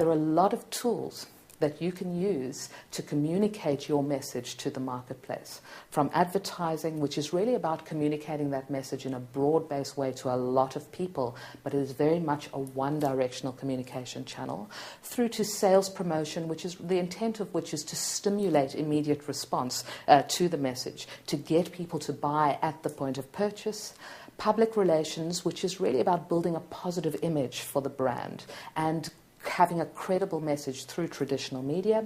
There are a lot of tools that you can use to communicate your message to the marketplace. From advertising, which is really about communicating that message in a broad-based way to a lot of people, but it is very much a one-directional communication channel, through to sales promotion, which is the intent of which is to stimulate immediate response to the message, to get people to buy at the point of purchase. Public relations, which is really about building a positive image for the brand and having a credible message through traditional media.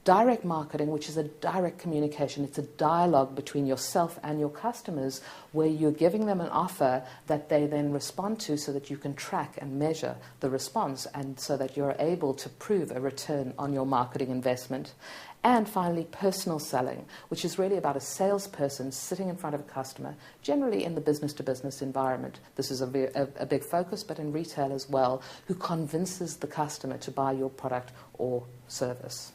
Direct marketing, which is a direct communication. It's a dialogue between yourself and your customers where you're giving them an offer that they then respond to so that you can track and measure the response and so that you're able to prove a return on your marketing investment. And finally, personal selling, which is really about a salesperson sitting in front of a customer, generally in the business-to-business environment. This is a big focus, but in retail as well, who convinces the customer to buy your product or service.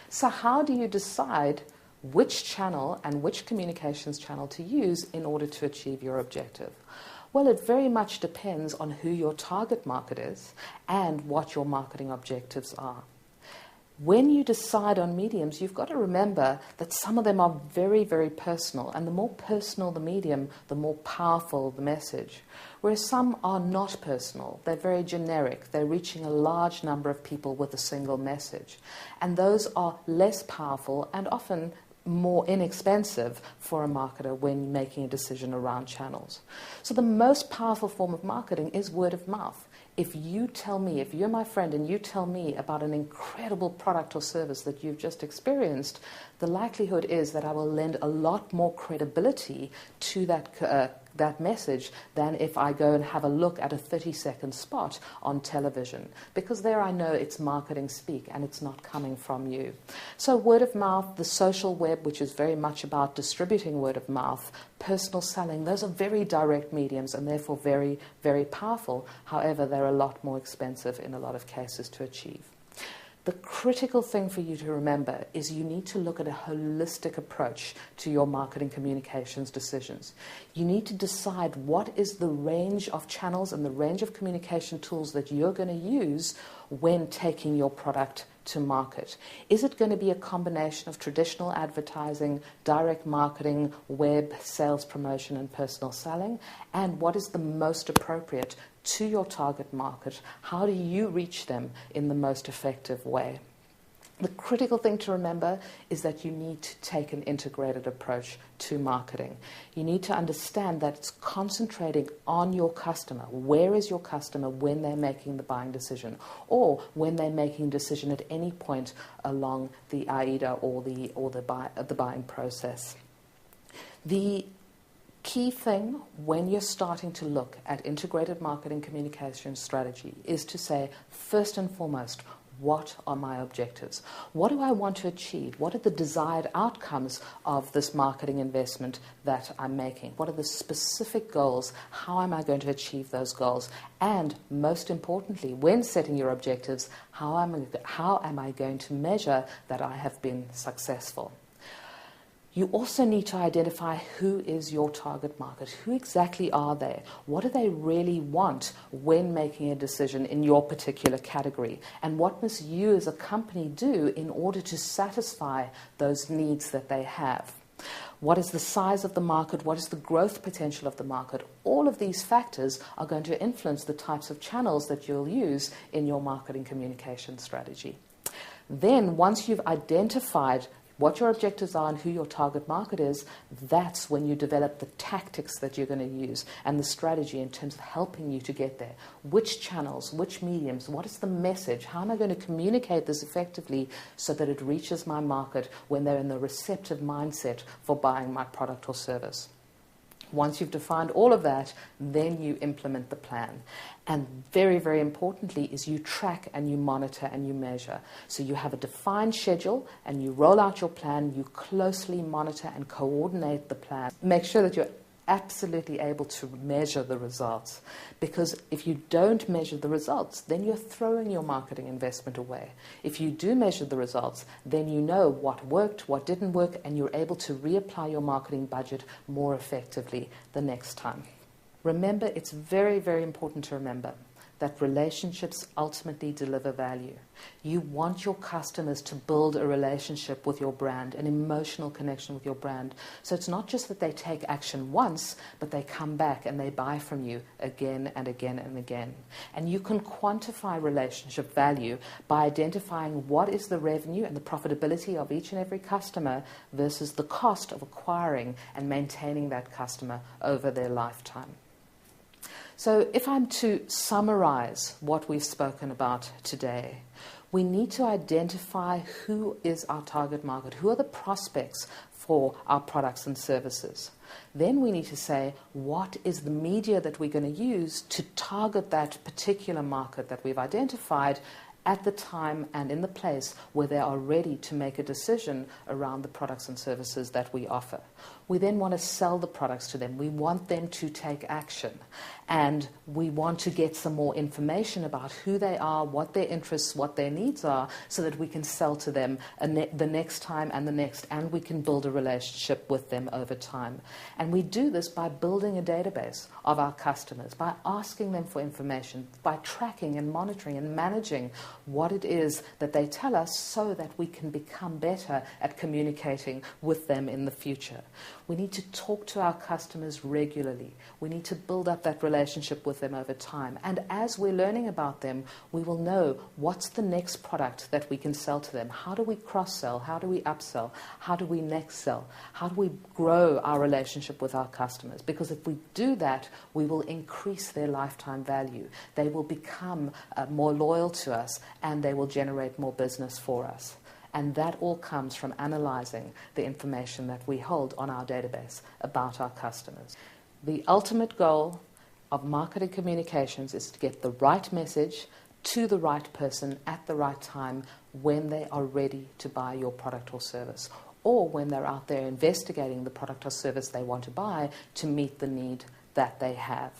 So how do you decide which channel and which communications channel to use in order to achieve your objective? Well, it very much depends on who your target market is and what your marketing objectives are. When you decide on mediums, you've got to remember that some of them are very, very personal. And the more personal the medium, the more powerful the message. Whereas some are not personal. They're very generic. They're reaching a large number of people with a single message. And those are less powerful and often more inexpensive for a marketer when making a decision around channels. So the most powerful form of marketing is word of mouth. If you tell me, if you're my friend and you tell me about an incredible product or service that you've just experienced, the likelihood is that I will lend a lot more credibility to that message than if I go and have a look at a 30-second spot on television, because there I know it's marketing speak and it's not coming from you. So word of mouth, the social web, which is very much about distributing word of mouth, personal selling, those are very direct mediums and therefore very, very powerful. However, they're a lot more expensive in a lot of cases to achieve. The critical thing for you to remember is you need to look at a holistic approach to your marketing communications decisions. You need to decide what is the range of channels and the range of communication tools that you're going to use when taking your product to market. Is it going to be a combination of traditional advertising, direct marketing, web, sales promotion, and personal selling? And what is the most appropriate to your target market? How do you reach them in the most effective way? The critical thing to remember is that you need to take an integrated approach to marketing. You need to understand that it's concentrating on your customer. Where is your customer when they're making the buying decision, or when they're making a decision at any point along the AIDA or the buying process? The key thing when you're starting to look at integrated marketing communication strategy is to say, first and foremost, what are my objectives? What do I want to achieve? What are the desired outcomes of this marketing investment that I'm making? What are the specific goals? How am I going to achieve those goals? And most importantly, when setting your objectives, how am I going to measure that I have been successful? You also need to identify who is your target market. Who exactly are they? What do they really want when making a decision in your particular category? And what must you as a company do in order to satisfy those needs that they have? What is the size of the market? What is the growth potential of the market? All of these factors are going to influence the types of channels that you'll use in your marketing communication strategy. Then, once you've identified what your objectives are and who your target market is, that's when you develop the tactics that you're going to use and the strategy in terms of helping you to get there. Which channels, which mediums, what is the message? How am I going to communicate this effectively so that it reaches my market when they're in the receptive mindset for buying my product or service? Once you've defined all of that, then you implement the plan. And very, very importantly is you track and you monitor and you measure. So you have a defined schedule and you roll out your plan, you closely monitor and coordinate the plan. Make sure that you're absolutely able to measure the results. Because if you don't measure the results, then you're throwing your marketing investment away. If you do measure the results, then you know what worked, what didn't work, and you're able to reapply your marketing budget more effectively the next time. Remember, it's very, very important to remember that relationships ultimately deliver value. You want your customers to build a relationship with your brand, an emotional connection with your brand. So it's not just that they take action once, but they come back and they buy from you again and again and again. And you can quantify relationship value by identifying what is the revenue and the profitability of each and every customer versus the cost of acquiring and maintaining that customer over their lifetime. So if I'm to summarize what we've spoken about today, we need to identify who is our target market, who are the prospects for our products and services. Then we need to say, what is the media that we're going to use to target that particular market that we've identified at the time and in the place where they are ready to make a decision around the products and services that we offer. We then want to sell the products to them. We want them to take action. And we want to get some more information about who they are, what their interests, what their needs are, so that we can sell to them the next time and the next, and we can build a relationship with them over time. And we do this by building a database of our customers, by asking them for information, by tracking and monitoring and managing what it is that they tell us so that we can become better at communicating with them in the future. We need to talk to our customers regularly. We need to build up that relationship with them over time. And as we're learning about them, we will know what's the next product that we can sell to them. How do we cross-sell? How do we upsell? How do we next sell? How do we grow our relationship with our customers? Because if we do that, we will increase their lifetime value. They will become more loyal to us, and they will generate more business for us. And that all comes from analyzing the information that we hold on our database about our customers. The ultimate goal of marketing communications is to get the right message to the right person at the right time when they are ready to buy your product or service, or when they're out there investigating the product or service they want to buy to meet the need that they have.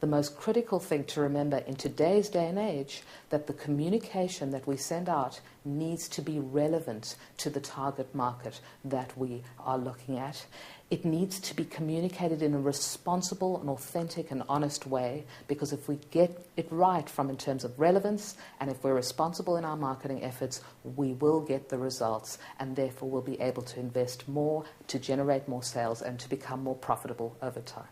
The most critical thing to remember in today's day and age, that the communication that we send out needs to be relevant to the target market that we are looking at. It needs to be communicated in a responsible and authentic and honest way, because if we get it right from in terms of relevance, and if we're responsible in our marketing efforts, we will get the results, and therefore we'll be able to invest more, to generate more sales, and to become more profitable over time.